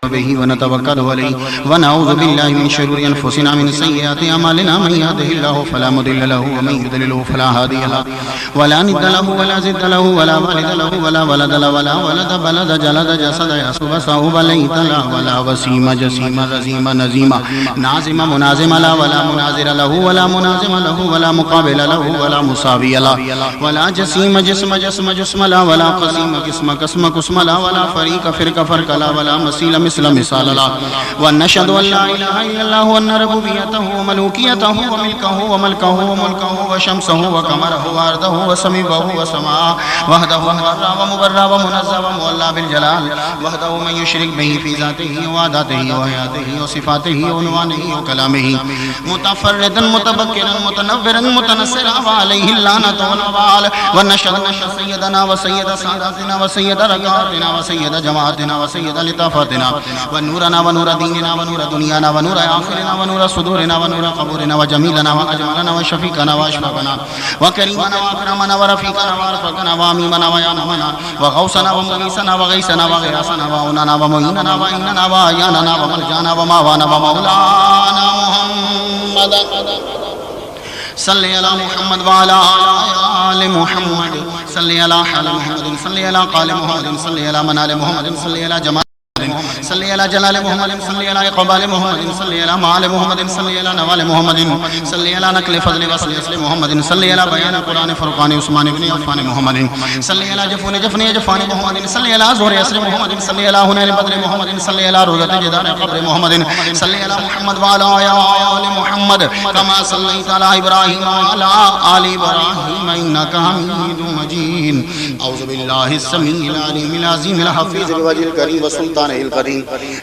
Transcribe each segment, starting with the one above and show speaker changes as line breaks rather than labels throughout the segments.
به ونتوكل عليه ونعوذ بالله من شرور أنفسنا من سيئات أعمالنا من يهده الله فلا مضل له ومن يضلل فلا هادي له ولا ند له ولا زد له ولا والد له ولا ولد له ولا ولد بلد جلد جسد يسب صوب ليت له ولا وسيم جسيم رزيم نزيم نازم منازم لا ولا منازر له ولا منازم له ولا مقابل له ولا مساوي له ولا جسيم جسم جسم جسم لا ولا قسيم قسم قسم قسم لا ولا فريق فرق فرق لا ولا مسيل مثل مثال لا ونشهد أن لا إله إلا الله وأن ربوبيته وملوكيته وملكه وملكه وملكه وشمسه وقمره وأرضه وسميبه وسماءه وحده مبرا ومبرا ومنزه ومولى بالجلال وحده من يشرك به في ذاته وعداته وحياته وصفاته وعنوانه وكلامه متفردا متبكرا متنورا متنصرا وعليه اللعنة والوبال ونشهد أن سيدنا وسيد ساداتنا وسيد ركعاتنا وسيد جماعتنا وسيد لطافتنا ونورنا ونور ديننا ونور دنيانا ونور آخرنا ونور صدورنا ونور قبورنا وجميلنا وأجملنا وشفيقنا وأشفقنا وكريمنا وأكرمنا ورفيقنا وأرفقنا وأميمنا ويانمنا وغوثنا ومغيثنا وغيثنا وغياثنا وعوننا ومعيننا وإننا وأياننا وملجانا وماوانا ومولانا محمد صلی علی محمد وعلی آل محمد صلی علی حال محمد صلی علی قال محمد صلی علی منال محمد صلی علی جمال صلی علی جلال محمد صلی علی اقبال محمد صلی علی معال محمد صلی علی نوال محمد صلی علی نقل فضل وصل اصل محمد صلی علی بیان قرآن فرقان عثمان بن عفان محمد صلی علی جفون جفن جفان محمد صلی علی ظہر عصر محمد صلی علی حنین بدر محمد صلی علی روضت جدار قبر محمد صلی علی محمد وعلی آل محمد کما صلیت علی ابراہیم وعلی آل ابراہیم انک حمید مجید اعوذ باللہ السمیع العلیم العظیم الحفیظ بوجہ الکریم وسلطان القدیم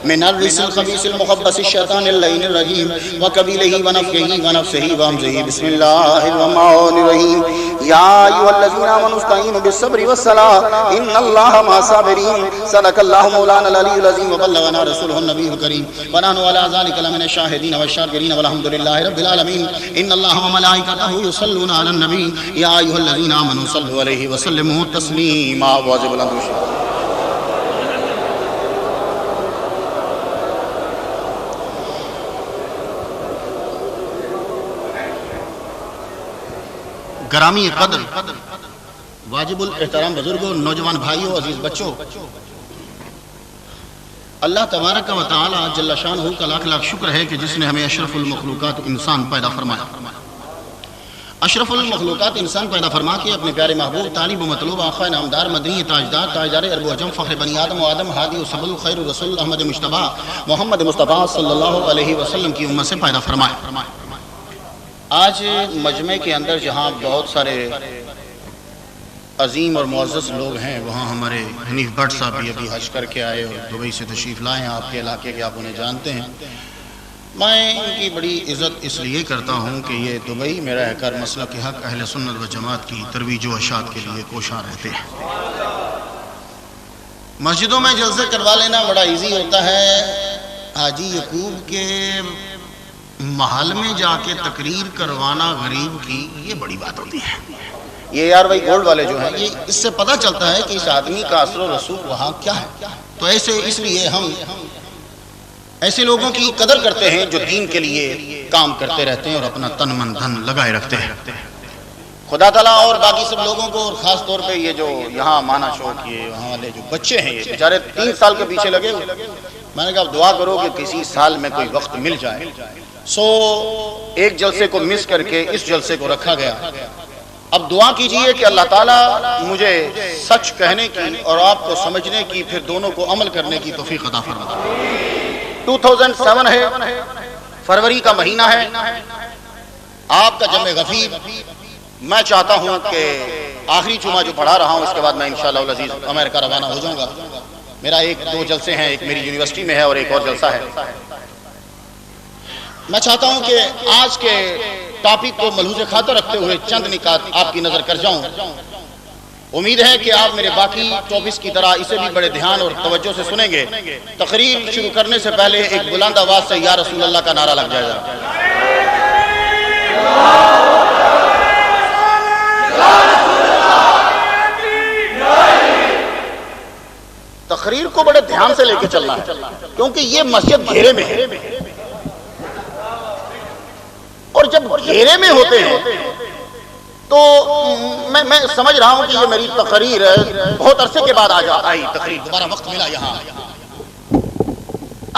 من الرجس الخبیث المخبث الشیطان اللعین الرجیم وقبیلہ ونفخہ ونفسہ وہمزہ بسم اللہ الرحمن الرحیم یا ایھا الذین آمنوا استعینوا بالصبر والصلاۃ ان اللہ مع الصابرین صدق اللہ مولانا العلی العظیم وبلغنا رسولہ النبی الکریم ونحن علی ذلک لمن الشاہدین والشاکرین والحمد للہ رب العالمین ان اللہ وملائکتہ یصلون علی النبی یا ایھا الذین آمنوا صلوا علیہ وسلموا تسلیما واجب الحمد گرامی قدر واجب الاحترام بزرگوں نوجوان بھائیوں عزیز بچوں اللہ تبارک و تعالی جل شانہ کا لاکھ لاکھ شکر ہے کہ جس نے ہمیں اشرف المخلوقات انسان پیدا فرمایا اشرف المخلوقات انسان پیدا فرما کے اپنے پیارے محبوب طالب و مطلوب آقا نامدار مدنی تاجدار تاجدار عرب و عجم فخر بنی آدم و آدم ہادی و سبل خیر رسول احمد مجتبی محمد مصطفیٰ صلی اللہ علیہ وسلم کی امت سے پیدا فرمایا آج مجمع کے اندر جہاں بہت سارے عظیم اور معزز لوگ ہیں وہاں ہمارے حنیف بٹ صاحب بھی ابھی حج کر کے آئے اور دبئی سے تشریف لائے ہیں آپ کے علاقے کے آپ انہیں جانتے ہیں میں ان کی بڑی عزت اس لیے کرتا ہوں کہ یہ دبئی میں رہ کر مسلک حق اہل سنت و جماعت کی ترویج و اشاعت کے لیے کوشاں رہتے ہیں مسجدوں میں جلسے کروا لینا بڑا ایزی ہوتا ہے حاجی یعقوب کے محل میں جا کے تقریر کروانا غریب کی یہ بڑی بات ہوتی ہے یہ یار بھائی گولڈ والے جو ہیں یہ اس سے پتہ چلتا ہے کہ اس آدمی کا اثر و رسوخ وہاں کیا ہے تو اس لیے ہم ایسے لوگوں کی قدر کرتے ہیں جو دین کے لیے کام کرتے رہتے ہیں اور اپنا تن من دھن لگائے رکھتے ہیں خدا تعالیٰ اور باقی سب لوگوں کو اور خاص طور پہ یہ جو یہاں مانا شوق یہ وہاں والے جو بچے ہیں یہ بیچارے 3 سال کے پیچھے لگے ہوئے میں نے کہا دعا کرو کہ کسی سال میں کوئی وقت مل جائے ایک جلسے کو مس کر کے اس جلسے کو رکھا گیا اب دعا کیجئے کہ اللہ تعالیٰ مجھے سچ کہنے کی اور آپ کو سمجھنے کی پھر دونوں کو عمل کرنے کی توفیق عطا فرمائے 2007 ہے فروری کا مہینہ ہے آپ کا جمع غفیر میں چاہتا ہوں کہ آخری جمعہ جو پڑھا رہا ہوں اس کے بعد میں انشاءاللہ العزیز امریکہ روانہ ہو جاؤں گا میرا 1-2 جلسے ہیں ایک میری یونیورسٹی میں ہے اور ایک اور جلسہ ہے میں چاہتا ہوں کہ آج کے ٹاپک کو ملحوظ خاطر رکھتے ہوئے چند نکات آپ کی نظر کر جاؤں امید ہے کہ آپ میرے باقی ٹاپکس کی طرح اسے بھی بڑے دھیان اور توجہ سے سنیں گے تقریر شروع کرنے سے پہلے ایک بلند آواز سے یا رسول اللہ کا نعرہ لگ جائے گا تقریر کو بڑے دھیان سے لے کے چلنا ہے کیونکہ یہ مسجد گھیرے میں ہے، اور جب گھیرے میں ہوتے ہیں تو میں سمجھ رہا ہوں کہ یہ میری تقریر بہت عرصے کے بعد آئی تقریر، دوبارہ وقت ملا یہاں۔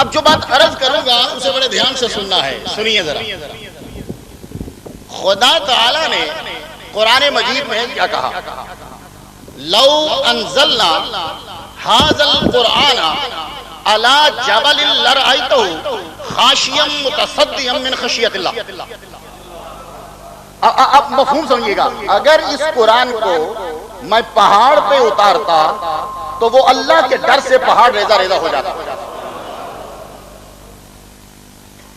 اب جو بات عرض کروں گا اسے بڑے دھیان سے سننا ہے، سنیے ذرا۔ خدا تعالی نے قرآن مجید میں کیا کہا؟ لو انزلنا ھذا القرآن علی جبل لرأیتہ خاشعا متصدعا من خشیۃ اللہ۔ اب مفہوم سمجھیے گا، اگر اس قرآن کو میں پہاڑ پہ اتارتا تو وہ اللہ کے ڈر سے پہاڑ ریزہ ریزہ ہو جاتا۔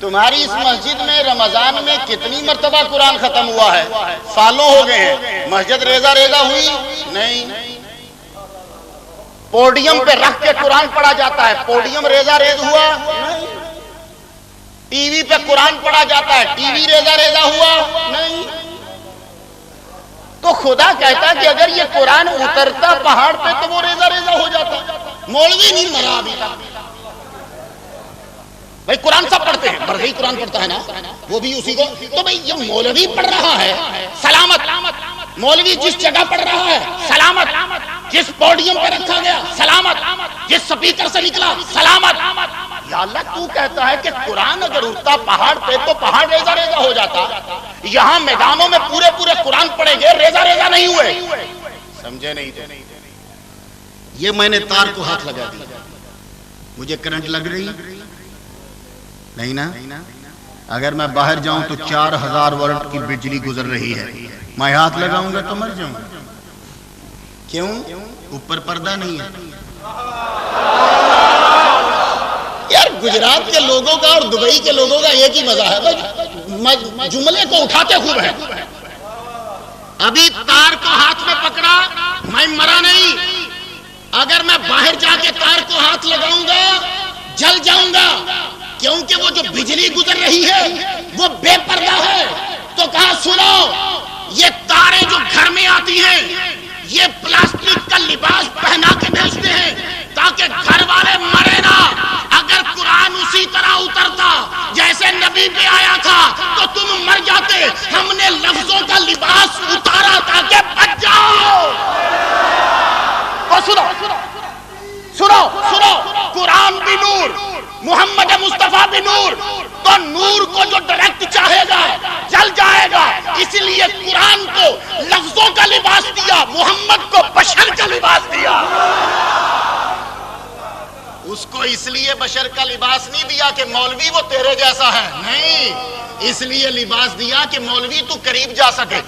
تمہاری اس مسجد میں رمضان میں کتنی مرتبہ قرآن ختم ہوا ہے؟ سالوں ہو گئے ہیں، مسجد ریزہ ریزہ ہوئی نہیں۔ پوڈیم پہ رکھ کے قرآن پڑھا جاتا ہے، پوڈیم ریزہ ریز ہوا نہیں۔ ٹی وی پہ قرآن پڑھا جاتا ہے، ٹی وی ریزہ ریزہ ہوا نہیں۔ تو خدا کہتا کہ اگر یہ قرآن اترتا پہاڑ پہ تو وہ ریزہ ریزہ ہو جاتا۔ مولوی نہیں مرا ابھی تک۔ بھائی قرآن سب پڑھتے ہیں، مرغی قرآن پڑھتا ہے نا، وہ بھی اسی کو۔ تو بھائی یہ مولوی پڑھ رہا ہے سلامت، مولوی جس جگہ پڑھ رہا ہے سلامت، جس پوڈیم پہ رکھا گیا سلامت، جس سپیکر سے نکلا سلامت۔ یا اللہ تو کہتا ہے کہ قرآن اگر اٹھتا پہاڑ پہ تو پہاڑ ریزہ ریزہ ہو جاتا، یہاں میدانوں میں پورے پورے قرآن پڑھے گئے، ریزہ ریزہ نہیں ہوئے۔ سمجھے نہیں تو یہ میں نے تار کو ہاتھ لگا دیا، مجھے کرنٹ لگ رہی نہیں نا؟ اگر میں باہر جاؤں تو 4000 وولٹ کی بجلی گزر رہی ہے، میں ہاتھ لگاؤں گا تو مر جاؤں گا۔ کیوں؟ اوپر پردہ نہیں ہے۔ یار گجرات کے لوگوں کا اور دبئی کے لوگوں کا ایک ہی مزہ ہے، جملے کو اٹھاتے خوب ہے۔ ابھی تار کو ہاتھ میں پکڑا، میں مرا نہیں۔ اگر میں باہر جا کے تار کو ہاتھ لگاؤں گا جل جاؤں گا، کیونکہ وہ جو بجلی گزر رہی ہے وہ بے پردہ ہے۔ تو کہا سنو، یہ تاریں جو گھر میں آتی ہیں یہ پلاسٹک کا لباس پہنا کے بھیجتے ہیں تاکہ گھر والے مرے نہ۔ اگر قرآن اسی طرح اترتا جیسے نبی پہ آیا تھا تو تم مر جاتے۔ ہم نے لفظوں کا لباس اتارا تاکہ بچ جاؤ۔ اور سنو سنو سنو، قرآن بھی نور، محمد مصطفیٰ بھی نور، تو نور کو جو ڈائریکٹ چاہے گا جل جائے گا۔ اس لیے قرآن کو لفظوں کا لباس دیا، محمد کو بشر کا لباس دیا۔ اس کو اس لیے بشر کا لباس نہیں دیا کہ مولوی وہ تیرے جیسا ہے، نہیں، اس لیے لباس دیا کہ مولوی تو قریب جا سکے۔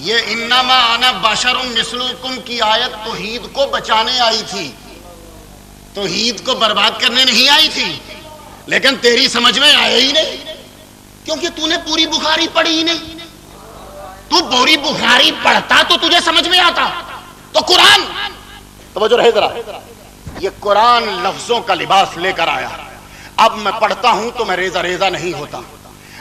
یہ انما انا بشر مثلکم کی آیت توحید کو بچانے آئی تھی، توحید کو برباد کرنے نہیں آئی تھی، لیکن تیری سمجھ میں آئے ہی نہیں کیونکہ تو نے پوری بخاری پڑھی ہی نہیں۔ تو پوری بخاری پڑھتا تو تجھے سمجھ میں آتا۔ تو قرآن، توجہ رہے ذرا، یہ قرآن لفظوں کا لباس لے کر آیا۔ اب میں پڑھتا ہوں تو میں ریزہ ریزہ نہیں ہوتا،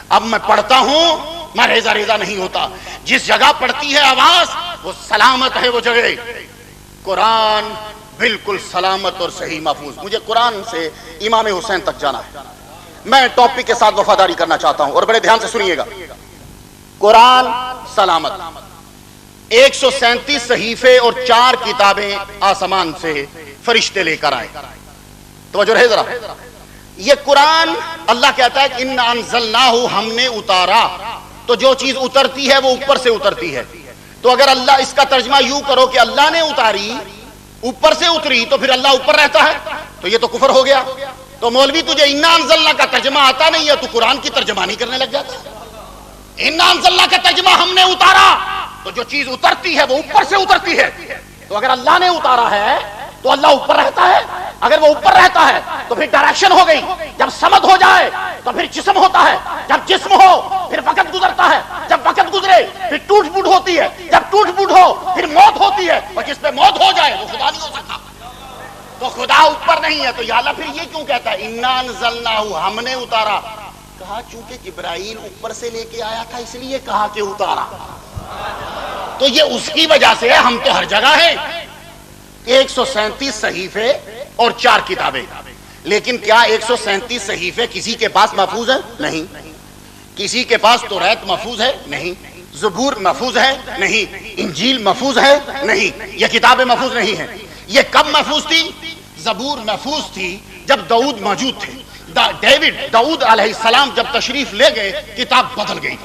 اب میں پڑھتا ہوں میں ریزہ ریزہ نہیں ہوتا۔ جس جگہ پڑھتی ہے آواز وہ سلامت ہے، وہ جگہ قرآن بالکل سلامت اور صحیح محفوظ۔ مجھے قرآن سے امام حسین تک جانا ہے، میں ٹاپک کے ساتھ وفاداری کرنا چاہتا ہوں اور بڑے دھیان سے سنیے گا۔ قرآن سلامت، 137 صحیفے اور 4 کتابیں آسمان سے فرشتے لے کر آئے۔ توجہ رہے ذرا، یہ قرآن اللہ کہتا ہے کہ اِنَّا أَنزَلْنَاهُ، ہم نے اتارا۔ تو جو چیز اترتی ہے وہ اوپر سے اترتی ہے۔ تو اگر اللہ اس کا ترجمہ یوں کرو کہ اللہ نے اتاری، اوپر سے اتری، تو پھر اللہ اوپر رہتا ہے، تو یہ تو کفر ہو گیا۔ تو مولوی تجھے اِنَّا أَنزَلْنَا کا ترجمہ آتا نہیں ہے، تو قرآن کی ترجمانی کرنے لگ جاتا ہے۔ اِنَّا أَنزَلْنَا کا ترجمہ ہم نے اتارا، تو جو چیز اترتی ہے وہ اوپر سے اترتی ہے۔ تو اگر اللہ نے اتارا ہے تو اللہ اوپر رہتا ہے، اگر وہ اوپر رہتا ہے تو پھر ڈائریکشن ہو گئی۔ جب سمد ہو جائے تو پھر جسم ہوتا ہے، جب جسم ہو پھر وقت گزرتا ہے، جب وقت گزرے پھر ٹوٹ پھوٹ ہوتی ہے، جب ٹوٹ پھوٹ ہو پھر موت ہوتی ہے، اور جس پہ موت ہو جائے وہ خدا نہیں ہو سکتا۔ تو خدا اوپر نہیں ہے، تو یا اللہ پھر یہ کیوں کہتا ہے اِنَّا أَنزَلْنَاهُ، ہم نے اتارا؟ کہا چونکہ جبرائیل اوپر سے لے کے آیا تھا اس لیے کہا کہ اتارا، تو یہ اس کی وجہ سے ہم تو ہر جگہ ہیں۔
137 صحیفے اور 4 کتابیں. لیکن کیا 137 صحیفے کسی کے پاس محفوظ ہے؟ نہیں. کسی کے پاس توریت محفوظ ہے؟ نہیں. زبور محفوظ ہے؟ نہیں. انجیل محفوظ ہے؟ نہیں. یہ کتابیں محفوظ نہیں ہیں. یہ کب محفوظ تھی؟ زبور محفوظ تھی جب داؤد موجود تھے. داؤد علیہ السلام جب تشریف لے گئے کتاب بدل گئی.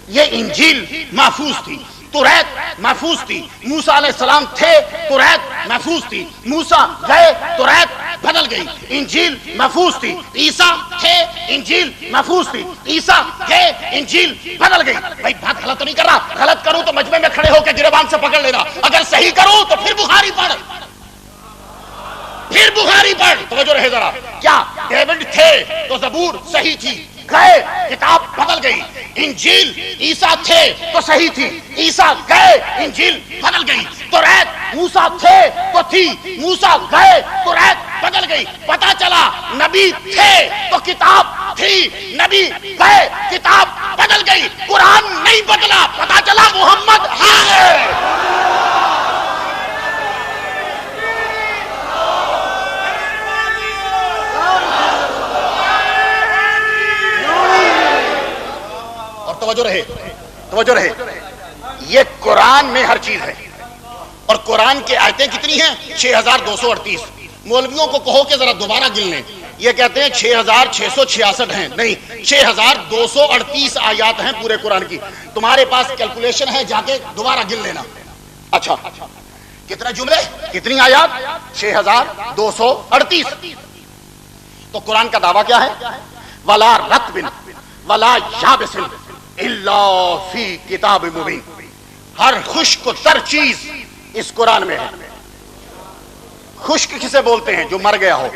یہ انجیل محفوظ تھی. توریت محفوظ تھی. موسیٰ علیہ السلام تھے، توریت محفوظ تھی. موسیٰ گئے، توریت بدل گئی. انجیل محفوظ تھی. عیسیٰ تھے، انجیل محفوظ تھی. عیسیٰ گئے، انجیل بدل گئی. بھائی بات غلط تو نہیں کر رہا؟ غلط کروں تو مجمع میں کھڑے ہو کے گریبان سے پکڑ لینا. اگر صحیح کروں تو پھر بخاری پڑھ، پھر بخاری پڑھ. توجہ رہے ذرا. کیا ڈیوڈ تھے تو زبور صحیح تھی، گئے کتاب بدل گئی. انجیل عیسیٰ تھے تو صحیح تھی، عیسیٰ گئے انجیل بدل گئی. توریت موسیٰ تھے تو تھی، موسیٰ گئے توریت بدل گئی. پتہ چلا نبی تھے تو کتاب تھی، نبی گئے کتاب بدل گئی. قرآن نہیں بدلا، پتہ چلا محمد ہے. توجہ رہے. یہ قرآن میں ہر چیز ہے. اور قرآن کی آیتیں کتنی ہیں؟ 6238. مولویوں کو کہو کہ ذرا دوبارہ گن لیں. یہ کہتے ہیں 6666 ہیں. نہیں، 6238 آیات ہیں پورے قرآن کی. تمہارے پاس کیلکولیشن ہے، جا کے دوبارہ گن لینا. اچھا، کتنے جملے، کتنی آیات؟ 6238. تو قرآن کا دعویٰ کیا ہے؟ وَلَا رَطْبٍ وَلَا يَابِسٍ الا فی کتاب مبین. ہر خشک و تر چیز اس قرآن میں ہے. خشک کسے بولتے ہیں؟ جو مر گیا ہو.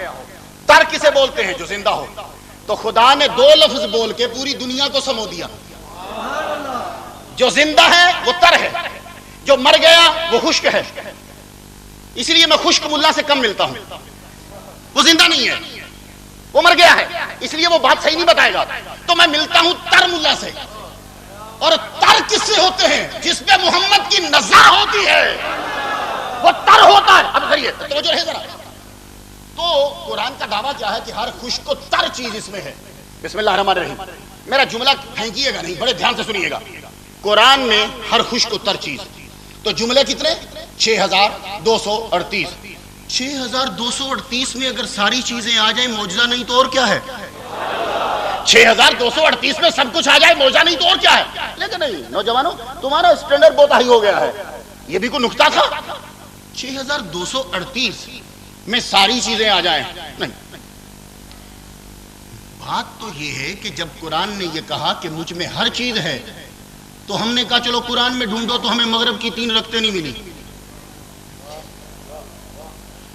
تر کسے بولتے ہیں؟ جو زندہ ہو. تو خدا نے 2 لفظ بول کے پوری دنیا کو سمو دیا. جو زندہ ہے وہ تر ہے، جو مر گیا وہ خشک ہے. اس لیے میں خشک ملا سے کم ملتا ہوں. وہ زندہ نہیں ہے، وہ مر گیا ہے، اس لیے وہ بات صحیح نہیں بتائے گا. تو میں ملتا ہوں تر ملا سے. اور تر کس سے ہوتے ہیں؟ جس پہ محمد کی نظر ہوتی ہے وہ تر ہوتا ہے. اب کریے توجہ رہے ذرا. تو قرآن کا دعویٰ کیا ہے کہ ہر خشک و تر چیز اس میں ہے. بسم اللہ الرحمن الرحیم. میرا جملہ پھینکیے گا نہیں، بڑے دھیان سے سنیے گا. قرآن میں ہر خشک و تر چیز. تو جملے کتنے؟ 6238. 6238 میں اگر ساری چیزیں آ جائیں معجزہ نہیں تو اور کیا ہے؟ 6238 میں سب کچھ آ جائے معجزہ نہیں تو اور کیا ہے؟ لیکن نہیں نوجوانوں، تمہارا اسٹینڈرڈ بہت ہائی ہو گیا ہے. یہ بھی کوئی نکتہ تھا؟ 6238 میں ساری چیزیں آ جائیں؟ نہیں. بات تو یہ ہے کہ جب قرآن نے یہ کہا کہ مجھ میں ہر چیز ہے تو ہم نے کہا چلو قرآن میں ڈھونڈو تو ہمیں مغرب کی 3 رکعتیں نہیں ملی.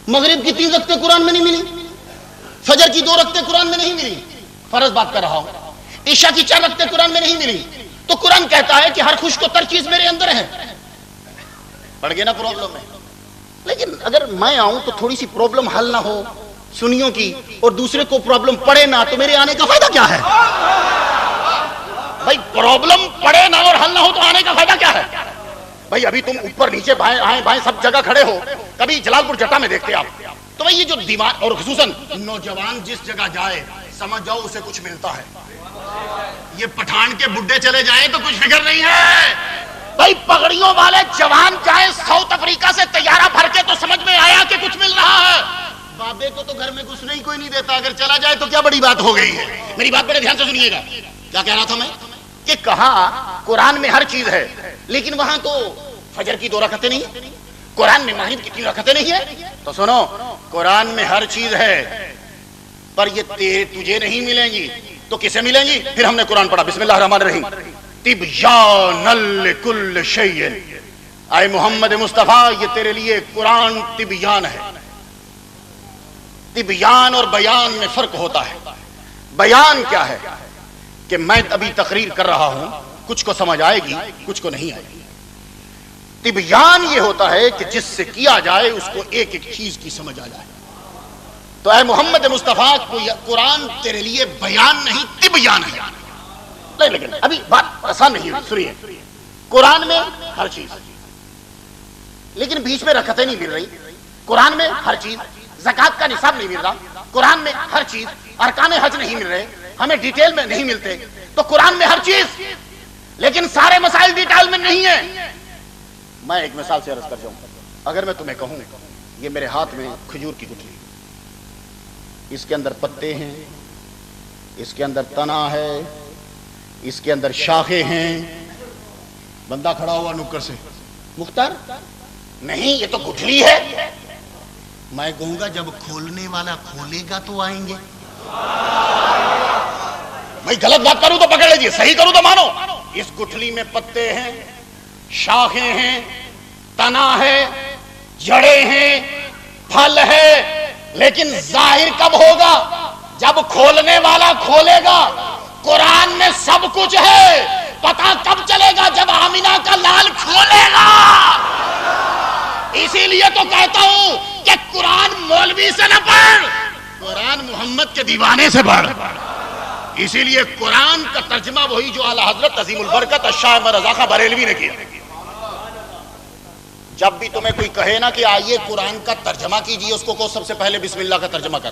مغرب کی 3 رکعتیں قرآن میں نہیں ملی. فجر کی 2 رکعتیں قرآن میں نہیں ملی. فرض بات کر رہا ہوں. عشاء کی 4 رکعتیں قرآن میں نہیں ملی. تو قرآن کہتا ہے کہ ہر خشک و تر چیز میرے اندر ہے. پڑ گئے نا پرابلم میں. لیکن اگر میں آؤں تو تھوڑی سی پرابلم حل نہ ہو سنیوں کی اور دوسرے کو پرابلم پڑے نہ، تو میرے آنے کا فائدہ کیا ہے؟ بھائی پرابلم پڑے نہ اور حل نہ ہو تو آنے کا فائدہ کیا ہے؟ بھائی ابھی تم اوپر نیچے بائیں آئیں بائیں سب جگہ کھڑے ہو. کبھی جلال پور جٹا میں دیکھتے آپ. تو بھائی یہ جو دیوار، اور خصوصاً نوجوان جس جگہ جائے سمجھ جاؤ اسے کچھ ملتا ہے. یہ پٹھان کے بڈھے چلے جائیں تو کچھ فکر نہیں ہے. بھائی پگڑیوں والے جوان جائیں ساؤتھ افریقہ سے طیارہ بھر کے تو سمجھ میں آیا کہ کچھ مل رہا ہے. بابے کو تو گھر میں گھسنے ہی کوئی نہیں دیتا. اگر چلا جائے تو کیا بڑی بات ہو گئی ہے. میری بات بڑے دھیان سے سنیے گا. کیا کہہ رہا تھا میں؟ کہ کہا قرآن میں ہر چیز ہے، لیکن وہاں تو فجر کی 2 رکعتیں نہیں ہیں. قرآن میں مغرب کی 3 رکعتیں نہیں ہیں. تو سنو، قرآن میں ہر چیز ہے پر یہ تجھے نہیں ملیں گی تو کسے ملیں گی؟ پھر ہم نے قرآن پڑھا. بسم اللہ الرحمن الرحیم. تبیان لکل شیء. اے محمد مصطفیٰ، یہ تیرے لیے قرآن تبیان ہے. تبیان اور بیان میں فرق ہوتا ہے. بیان کیا ہے کہ میں ابھی تقریر کر رہا ہوں، کچھ کو سمجھ آئے گی کچھ کو نہیں آئے گی. تبیان یہ ہوتا ہے کہ جس سے کیا جائے اس کو ایک ایک چیز کی سمجھ آ جائے. تو اے محمد مصطفیٰ، قرآن تیرے لیے بیان نہیں تبیان ہے. لیکن ابھی بات آسان نہیں ہوئی. سنیے، قرآن میں ہر چیز، لیکن بیچ میں رکعتیں نہیں مل رہی. قرآن میں ہر چیز، زکات کا نصاب نہیں مل رہا، قرآن میں ہر چیز، ارکان حج نہیں مل رہے، ہمیں ڈیٹیل میں نہیں ملتے، تو قرآن میں ہر چیز لیکن سارے مسائل ڈیٹیل میں نہیں ہیں۔ میں ایک مثال سے عرض کر جاؤں، اگر میں تمہیں کہوں یہ میرے ہاتھ میں کھجور کی گٹھلی، اس کے اندر پتے ہیں، اس کے اندر تنا ہے، اس کے اندر شاخیں ہیں، بندہ کھڑا ہوا نکر سے، مختار نہیں یہ تو گٹھلی ہے، میں کہوں گا جب کھولنے والا کھولے گا تو آئیں گے۔ میں غلط بات کروں تو پکڑ لیجیے، صحیح کروں تو مانو۔ اس گٹھلی میں پتے ہیں، شاخیں ہیں، تنا ہے، جڑیں ہیں، پھل ہے، لیکن ظاہر کب ہوگا؟ جب کھولنے والا کھولے گا۔ قرآن میں سب کچھ ہے، پتہ کب چلے گا؟ جب آمینہ کا لال کھولے گا۔ اسی لیے تو کہتا ہوں کہ قرآن مولوی سے نہ پڑھ، قرآن محمد کے دیوانے سے پڑھ۔ اسی لیے قرآن کا ترجمہ وہی جو اعلیٰ حضرت عظیم البرکت الشاہ احمد رضا خاں بریلوی نے کیا۔ جب بھی تمہیں کوئی کہے نا کہ آئیے قرآن کا ترجمہ کیجیے، اس کو کہو سب سے پہلے بسم اللہ کا ترجمہ کر۔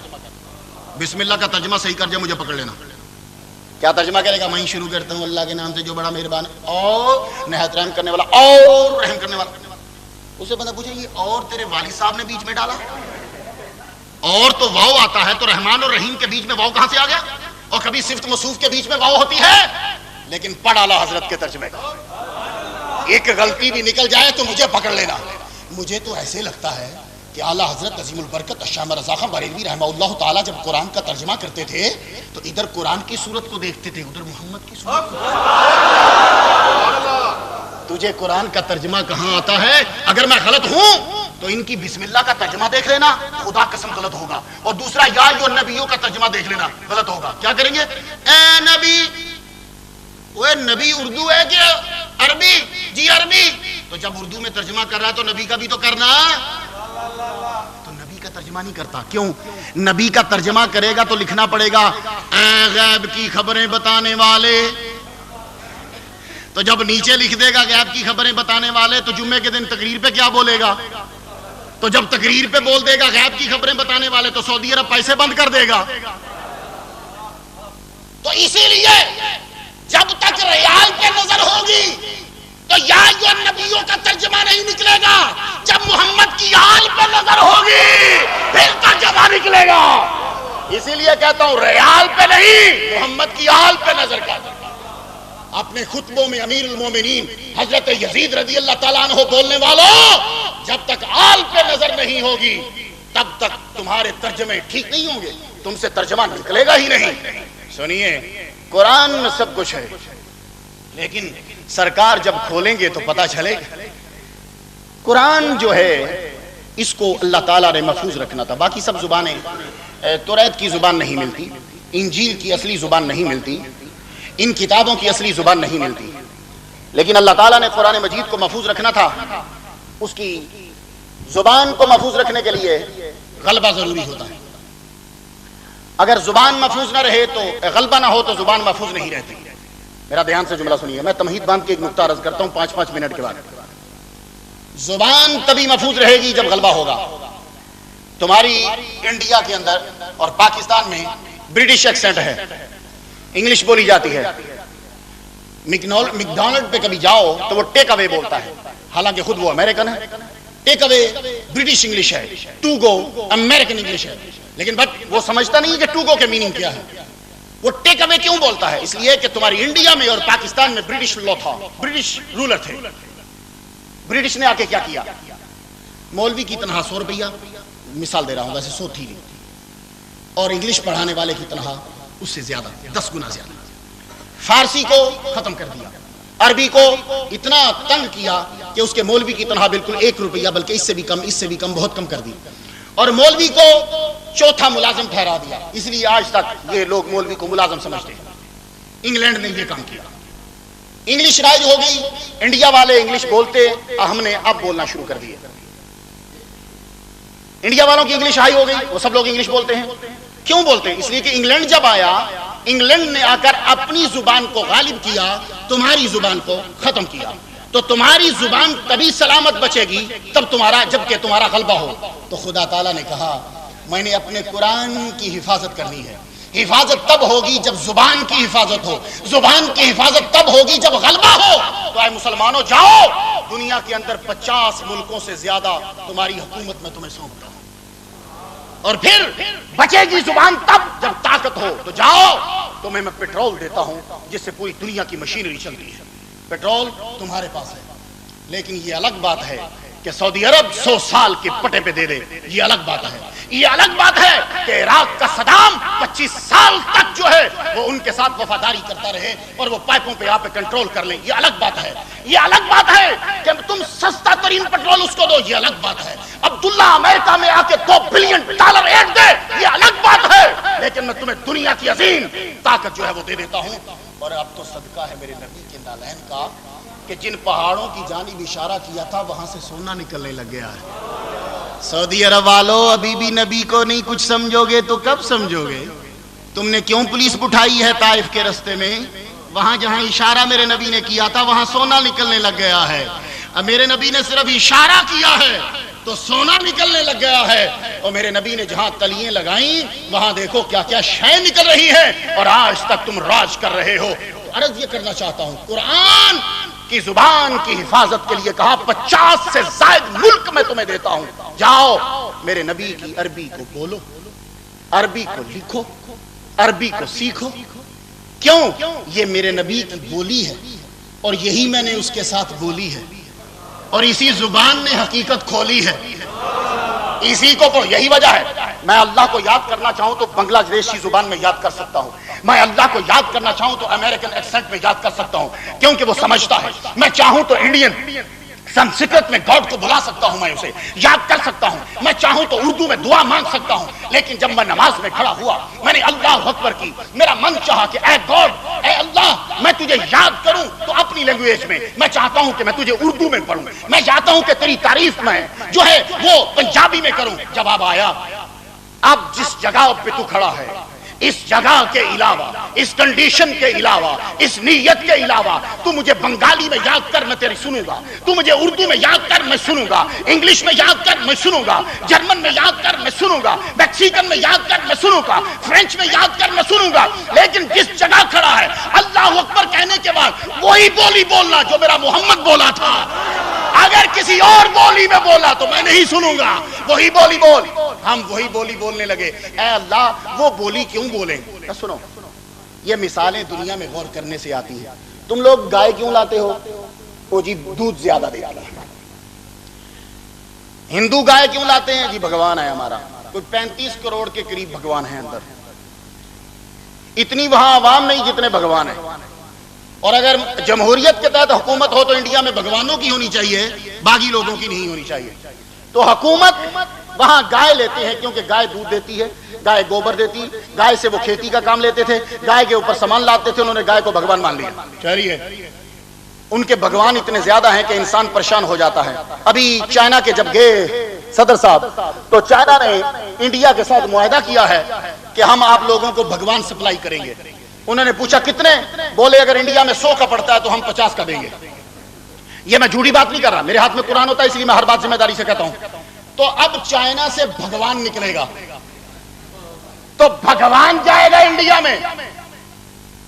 بسم اللہ کا ترجمہ صحیح کر جائے مجھے پکڑ لینا۔ کیا ترجمہ کرے گا؟ میں شروع کرتا ہوں اللہ کے نام سے جو بڑا مہربان اور نہایت رحم کرنے والا اور رحم کرنے والا۔ اسے بندہ پوچھے یہ اور تیرے والد صاحب نے بیچ میں ڈالا؟ اور تو واو آتا ہے، تو رحمان اور رحیم کے بیچ میں واو کہاں سے آ گیا؟ اور کبھی صفت موصوف کے بیچ میں واو ہوتی ہے؟ لیکن پڑھ اعلیٰ حضرت کے ترجمے کا، ایک غلطی بھی نکل جائے تو مجھے پکڑ لینا۔ مجھے تو ایسے لگتا ہے کہ اعلیٰ حضرت عظیم البرکت الشاہ احمد رضا خاں بریلوی رحمہ اللہ تعالیٰ جب قرآن کا ترجمہ کرتے تھے تو ادھر قرآن کی صورت کو دیکھتے تھے، ادھر محمد کی صورت کو۔ تجھے قرآن کا ترجمہ کہاں آتا ہے؟ اگر میں غلط ہوں تو ان کی بسم اللہ کا ترجمہ دیکھ لینا، خدا قسم غلط ہوگا، اور دوسرا یا ایھا النبیوں کا ترجمہ دیکھ لینا، غلط ہوگا۔ کیا کریں گے؟ اے نبی، وہ نبی اردو ہے کہ عربی؟ جی عربی۔ تو جب اردو میں ترجمہ کر رہا ہے تو نبی کا بھی تو کرنا۔ تو نبی کا ترجمہ نہیں کرتا، کیوں؟ نبی کا ترجمہ کرے گا تو لکھنا پڑے گا اے غیب کی خبریں بتانے والے، تو جب نیچے لکھ دے گا غیب کی خبریں بتانے والے تو جمعے کے دن تقریر پہ کیا بولے گا؟ تو جب تقریر پہ بول دے گا غیب کی خبریں بتانے والے تو سعودی عرب پیسے بند کر دے گا۔ تو اسی لیے جب تک ریال پہ نظر ہوگی تو یا ایھا النبیوں کا ترجمہ نہیں نکلے گا، جب محمد کی آل پہ نظر ہوگی پھر ترجمہ نکلے گا۔ اسی لیے کہتا ہوں ریال پہ نہیں، محمد کی آل پہ نظر کر۔ اپنے خطبوں میں امیر المومنین حضرت یزید رضی اللہ تعالیٰ عنہ بولنے والوں، جب تک آل پہ نظر نہیں ہوگی تب تک تمہارے ترجمے ٹھیک نہیں ہوں گے، تم سے ترجمہ نکلے گا ہی نہیں۔ سنیے، قرآن میں سب کچھ ہے، لیکن سرکار جب کھولیں گے تو پتہ چلے گا۔ قرآن جو ہے اس کو اللہ تعالیٰ نے محفوظ رکھنا تھا، باقی سب زبانیں، توریت کی زبان نہیں ملتی، انجیل کی اصلی زبان نہیں ملتی، ان کتابوں کی اصلی زبان نہیں ملتی، لیکن اللہ تعالیٰ نے قرآن مجید کو محفوظ رکھنا تھا۔ اس کی زبان کو محفوظ رکھنے کے لیے غلبہ ضروری ہوتا ہے۔ اگر زبان محفوظ نہ رہے تو غلبہ نہ ہو تو زبان محفوظ نہیں رہتی۔ میرا دھیان سے جملہ سنیے، میں تمہید باندھ کے ایک نقطہ عرض کرتا ہوں 5 منٹ کے بعد۔ زبان تبھی محفوظ رہے گی جب غلبہ ہوگا۔ تمہاری انڈیا کے اندر اور پاکستان میں برٹش ایکسنٹ ہے، انگلش بولی جاتی ہے۔ میکڈونلڈ پہ کبھی جاؤ تو وہ ٹیک اوے بولتا ہے، حالانکہ خود وہ امریکن ہے۔ ٹیک اوے برٹش انگلش ہے، ٹو گو امریکن انگلش ہے، لیکن بٹ وہ سمجھتا نہیں کہ ٹو گو کے میننگ کیا ہے۔ وہ ٹیک اوے کیوں بولتا ہے؟ اس لیے کہ تمہاری انڈیا میں اور پاکستان میں برٹش لا تھا، برٹش رولر تھے۔ برٹش نے آ کے کیا کیا؟ مولوی کی تنخواہ 100 روپیہ، مثال دے رہا ہوں، ویسے 100 تھی، اور انگلش پڑھانے والے کی تنخواہ اس سے زیادہ، 10 گنا زیادہ۔ فارسی کو ختم کر دیا، عربی کو اتنا تنگ کیا کہ اس کے مولوی کی تنخواہ بالکل 1 روپیہ، بلکہ اس سے بھی کم، اس سے بھی کم، بہت کم کر دی، اور مولوی کو چوتھا ملازم ٹھہرا دیا۔ اس لیے آج تک یہ لوگ مولوی کو ملازم سمجھتے ہیں۔ انگلینڈ نے یہ کام کیا، انگلش رائج ہو گئی، انڈیا والے انگلش بولتے، ہم نے اب بولنا شروع کر دیے۔ انڈیا والوں کی انگلش ہائی ہو گئی، وہ سب لوگ انگلش بولتے ہیں۔ کیوں بولتے ہیں؟ اس لیے کہ انگلینڈ جب آیا، انگلینڈ نے آ کر اپنی زبان کو غالب کیا، تمہاری زبان کو ختم کیا۔ تو تمہاری زبان تبھی سلامت بچے گی جبکہ تمہارا غلبہ ہو. تو خدا تعالیٰ نے کہا میں نے اپنے قرآن کی حفاظت کرنی ہے. حفاظت تب ہوگی جب زبان کی حفاظت ہو. زبان کی حفاظت تب ہوگی جب غلبہ ہو. تو اے مسلمانوں جاؤ, دنیا کے اندر 50 ملکوں سے زیادہ تمہاری حکومت میں تمہیں سونپتا ہوں. اور پھر بچے گی زبان تب جب طاقت ہو. تو جاؤ, تمہیں میں پیٹرول دیتا ہوں جس سے پوری دنیا کی مشینری چلتی ہے. پیٹرول تمہارے پاس ہے, لیکن یہ الگ بات ہے کہ سعودی عرب 100 سال کے پٹے پہ دے دے. یہ الگ بات ہے. یہ الگ بات ہے کہ عراق کا صدام 25 سال تک جو ہے وہ ان کے ساتھ وفاداری کرتا رہے اور وہ پائپوں پہ آپ کنٹرول کر لیں. یہ الگ بات ہے. یہ الگ بات ہے کہ تم سستا ترین پیٹرول اس کو دو. یہ الگ بات ہے. عبداللہ امریکہ میں آ کے $2 بلین ایڈ دے. یہ الگ بات ہے. لیکن میں تمہیں دنیا کی عظیم طاقت جو ہے وہ دے دیتا ہوں. اور اب تو صدقہ ہے میرے نبی کے نالین کا کہ جن پہاڑوں کی جانب اشارہ کیا تھا وہاں سے سونا نکلنے لگ گیا ہے. سعودی عرب والوں, ابھی بھی نبی کو نہیں کچھ سمجھو گے تو کب سمجھو گے؟ تم نے کیوں پولیس بٹھائی ہے طائف کے رستے میں؟ وہاں جہاں اشارہ میرے نبی نے کیا تھا وہاں سونا نکلنے لگ گیا ہے. اب میرے نبی نے صرف اشارہ کیا ہے تو سونا نکلنے لگ گیا ہے. اور میرے نبی نے جہاں تلیاں لگائیں وہاں دیکھو کیا کیا شے نکل رہی ہے, اور آج تک تم راج کر رہے ہو. تو عرض یہ کرنا چاہتا ہوں, قرآن کی زبان کی حفاظت کے لیے کہا 50 سے زائد ملک میں تمہیں دیتا ہوں. جاؤ میرے نبی کی عربی کو بولو, عربی کو لکھو, عربی کو سیکھو. کیوں؟ یہ میرے نبی کی بولی ہے اور یہی میں نے اس کے ساتھ بولی ہے, اور اسی زبان نے حقیقت کھولی ہے. اسی کو یہی وجہ ہے. میں اللہ کو یاد کرنا چاہوں تو بنگلہ دیشی زبان میں یاد کر سکتا ہوں. میں اللہ کو یاد کرنا چاہوں تو امریکن ایکسنٹ میں یاد کر سکتا ہوں, کیونکہ وہ سمجھتا ہے. میں چاہوں تو انڈین سنسکرت میں گاڈ کو بلا سکتا ہوں, میں اسے یاد کر سکتا ہوں. میں چاہوں تو اردو میں دعا مانگ سکتا ہوں. لیکن جب میں نماز میں کھڑا ہوا میں نے اللہ اکبر کی, میرا من چاہا کہ اے گاڈ, اے اللہ, میں تجھے یاد کروں تو اپنی لینگویج میں. میں چاہتا ہوں کہ میں تجھے اردو میں پڑھوں. میں چاہتا ہوں کہ تیری تعریف میں جو ہے وہ پنجابی میں کروں. جواب آیا, اب جس جگہ پہ تو کھڑا ہے اس جگہ کے علاوہ, اس کنڈیشن کے علاوہ, اس نیت کے علاوہ تو مجھے بنگالی میں یاد کر, میں تیری سنوں گا. تو مجھے اردو میں یاد کر, میں سنوں گا. انگلش میں یاد کر, میں سنوں گا. جرمن میں یاد کر, میں سنوں گا. میکسیکن میں یاد کر, میں سنوں گا. فرینچ میں یاد کر, میں سنوں گا. لیکن جس جگہ کھڑا ہے اللہ اکبر کہنے کے بعد وہی بولی بولنا جو میرا محمد بولا تھا. اگر کسی اور بولی میں بولا تو میں نہیں سنوں گا. وہی بولی بول. ہم وہی بولی بولنے لگے. اے اللہ, وہ بولی کیوں بولیں؟ سنو, یہ مثالیں دنیا میں غور کرنے سے آتی ہیں. تم لوگ گائے کیوں لاتے ہو؟ وہ جی دودھ زیادہ دیتا ہے. ہندو گائے کیوں لاتے ہیں؟ جی بھگوان ہے ہمارا. کوئی 35 کروڑ کے قریب بھگوان ہیں اندر. اتنی وہاں عوام نہیں جتنے بھگوان ہیں. اور اگر جمہوریت کے تحت حکومت ہو تو انڈیا میں بھگوانوں کی ہونی چاہیے, باقی لوگوں کی نہیں ہونی چاہیے. تو حکومت وہاں گائے لیتے ہیں کیونکہ گائے دودھ دیتی ہے, گائے گوبر دیتی. گائے سے وہ کھیتی کا کام لیتے تھے, گائے کے اوپر سامان لاتے تھے. انہوں نے گائے کو بھگوان مان لیا. چلیے, ان کے بھگوان اتنے زیادہ ہیں کہ انسان پریشان ہو جاتا ہے. ابھی چائنا کے جب گئے صدر صاحب تو چائنا نے انڈیا کے ساتھ معاہدہ کیا ہے کہ ہم آپ لوگوں کو بھگوان سپلائی کریں گے. انہوں نے پوچھا کتنے؟ بولے اگر انڈیا میں 100 کا پڑتا ہے تو ہم 50 کا دیں گے. یہ میں جھوٹی بات نہیں کر رہا, میرے ہاتھ میں قرآن ہوتا ہے اس لیے میں ہر بات ذمہ داری سے کہتا ہوں. تو اب چائنا سے بھگوان نکلے گا تو بھگوان جائے گا انڈیا میں.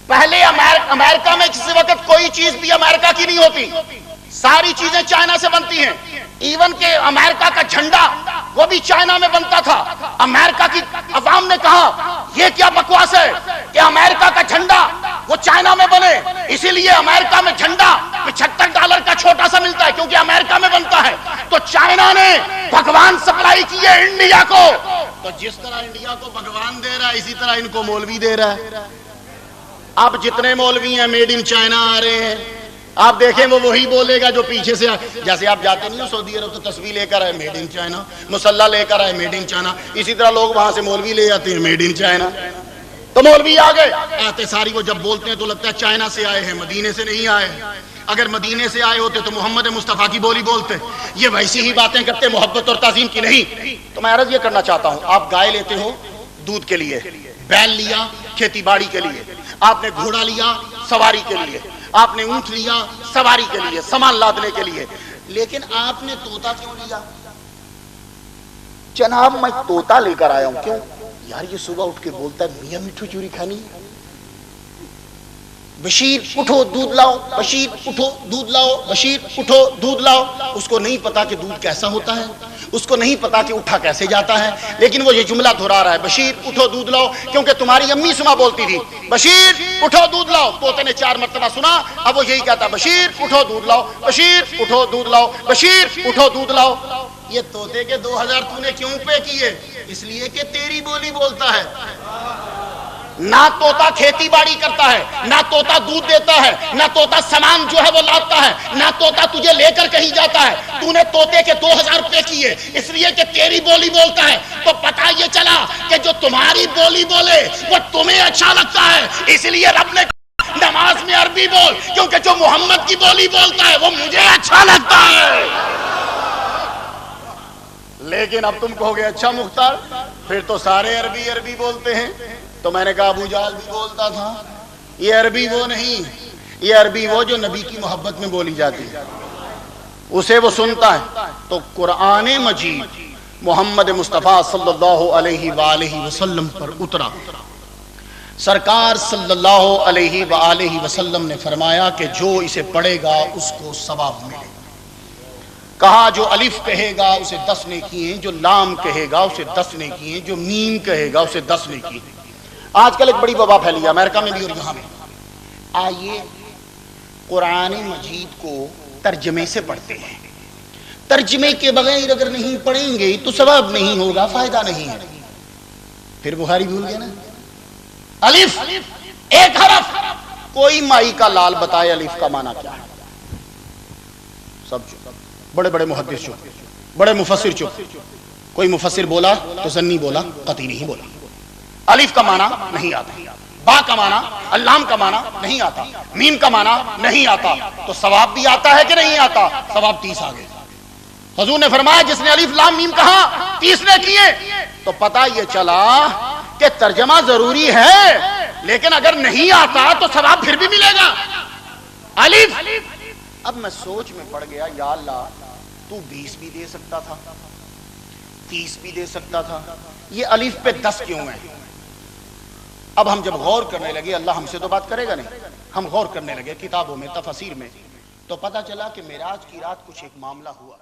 پہلے امریکہ میں کسی وقت کوئی چیز بھی امریکہ کی نہیں ہوتی, ساری چیزیں چائنا سے بنتی ہیں. ایون کہ امریکہ کا جھنڈا وہ بھی چائنا میں بنتا تھا. امریکہ کی عوام نے کہا یہ کیا بکواس ہے کہ امریکہ کا جھنڈا وہ چائنا میں بنے. اسی لیے امریکہ میں جھنڈا $75 کا چھوٹا سا ملتا ہے کیونکہ امریکہ میں بنتا ہے. تو چائنا نے بھگوان سپلائی کیے انڈیا کو. تو جس طرح انڈیا کو بھگوان دے رہا ہے اسی طرح ان کو مولوی دے رہا ہے. اب جتنے مولوی ہیں میڈ ان چائنا آ رہے ہیں, آپ دیکھیں وہ وہی بولے گا جو پیچھے سے. جیسے آپ جاتے نہیں ہو سعودی عرب تو تصویر لے کر آئے میڈ ان چائنا, مسلح لے کر آئے میڈ ان چائنا. اسی طرح لوگ وہاں سے مولوی لے آتے ہیں میڈ ان چائنا. تو مولوی آ گئے, آتے ساری وہ جب بولتے ہیں تو لگتا ہے چائنا سے آئے ہیں, مدینے سے نہیں آئے. اگر مدینے سے آئے ہوتے تو محمد مصطفیٰ کی بولی بولتے. یہ ویسی ہی باتیں کرتے, محبت اور تعظیم کی نہیں. تو میں عرض یہ کرنا چاہتا ہوں, آپ گائے لیتے ہو دودھ کے لیے, بیل لیا کھیتی باڑی کے لیے, آپ نے گھوڑا لیا سواری کے لیے, آپ نے اونٹ لیا سواری کے لیے، سامان لادنے کے لیے، لیکن آپ نے طوطا کیوں لیا؟ جناب میں طوطا لے کر آیا ہوں، کیوں؟ یار یہ صبح اٹھ کے بولتا ہے میاں مٹھو چوری کھانی، بشیر اٹھو دودھ لاؤ، بشیر اٹھو دودھ لاؤ، بشیر اٹھو دودھ لاؤ۔ اس کو نہیں پتا کہ دودھ کیسا ہوتا ہے، اس کو نہیں پتا کہ اٹھا کیسے جاتا ہے، لیکن وہ یہ جملہ دہرا رہا ہے بشیر اٹھو دودھ لاؤ، کیونکہ تمہاری امی صبح بولتی تھی بشیر اٹھو دودھ لاؤ، طوطے نے 4 مرتبہ سنا، اب وہ یہی کہتا بشیر اٹھو دودھ لاؤ، بشیر اٹھو دودھ لاؤ، بشیر اٹھو دودھ لاؤ۔ یہ طوطے کے 2000 تو نے کیوں پے کیے؟ اس لیے کہ تیری بولی بولتا ہے۔ نہ طوطا کھیتی باڑی کرتا ہے، نہ طوطا دودھ دیتا ہے، نہ طوطا سامان جو ہے وہ لاتا ہے، نہ طوطا تجھے لے کر کہیں جاتا ہے، تو نے طوطے کے 2000 روپے کیے اس لیے کہ تیری بولی بولتا ہے۔ تو پتہ یہ چلا کہ جو تمہاری بولی بولے وہ تمہیں اچھا لگتا ہے، اس لیے رب نے نماز میں عربی بول، کیونکہ جو محمد کی بولی بولتا ہے وہ مجھے اچھا لگتا ہے۔ لیکن اب تم کہو گے اچھا مختار پھر تو سارے عربی عربی بولتے ہیں، تو میں نے کہا ابو جہل بھی بولتا تھا۔ یہ عربی وہ نہیں، یہ عربی وہ جو نبی کی محبت میں بولی جاتی ہے، اسے وہ سنتا ہے۔ تو قرآن مجید محمد مصطفیٰ صلی اللہ علیہ وآلہ وسلم پر اترا، سرکار صلی اللہ علیہ وآلہ وسلم نے فرمایا کہ جو اسے پڑھے گا اس کو ثواب ملے گا۔ کہا جو الف کہے گا اسے 10 نیکی ہیں، جو لام کہے گا اسے 10 نیکی ہیں، جو میم کہے گا اسے 10 نیکی ہیں۔ آج کل ایک بڑی وبا پھیلی ہے امریکہ میں بھی اور یہاں بھی۔ آئیے قرآن مجید کو ترجمے سے پڑھتے ہیں، ترجمے کے بغیر اگر نہیں پڑھیں گے تو ثواب نہیں ہوگا، فائدہ نہیں ہے۔ پھر بخاری بھول گئے نا، الف ایک حرف، کوئی مائی کا لال بتائے الف کا معنی کیا ہے؟ سب چپ، بڑے بڑے محدث چپ، بڑے مفسر چپ۔ کوئی مفسر بولا تو زنی بولا، قطعی نہیں بولا۔ الف کا معنی نہیں آتا، با کا معنی، اللام کا معنی نہیں آتا، میم کا معنی نہیں آتا، تو ثواب بھی آتا ہے کہ نہیں آتا؟ ثواب 30 آگے۔ حضور نے فرمایا جس نے الف لام میم کہا 30 نے کیے۔ تو پتہ یہ چلا کہ ترجمہ ضروری ہے، لیکن اگر نہیں آتا تو ثواب پھر بھی ملے گا۔ الف، اب میں سوچ میں پڑ گیا، یا اللہ تو 20 بھی دے سکتا تھا، 30 بھی دے سکتا تھا، یہ الف پہ 10 کیوں ہے؟ اب ہم جب غور کرنے لگے، اللہ ہم سے تو بات کرے گا نہیں، ہم غور کرنے لگے کتابوں میں، تفاسیر میں، تو پتہ چلا کہ معراج کی رات کچھ ایک معاملہ ہوا۔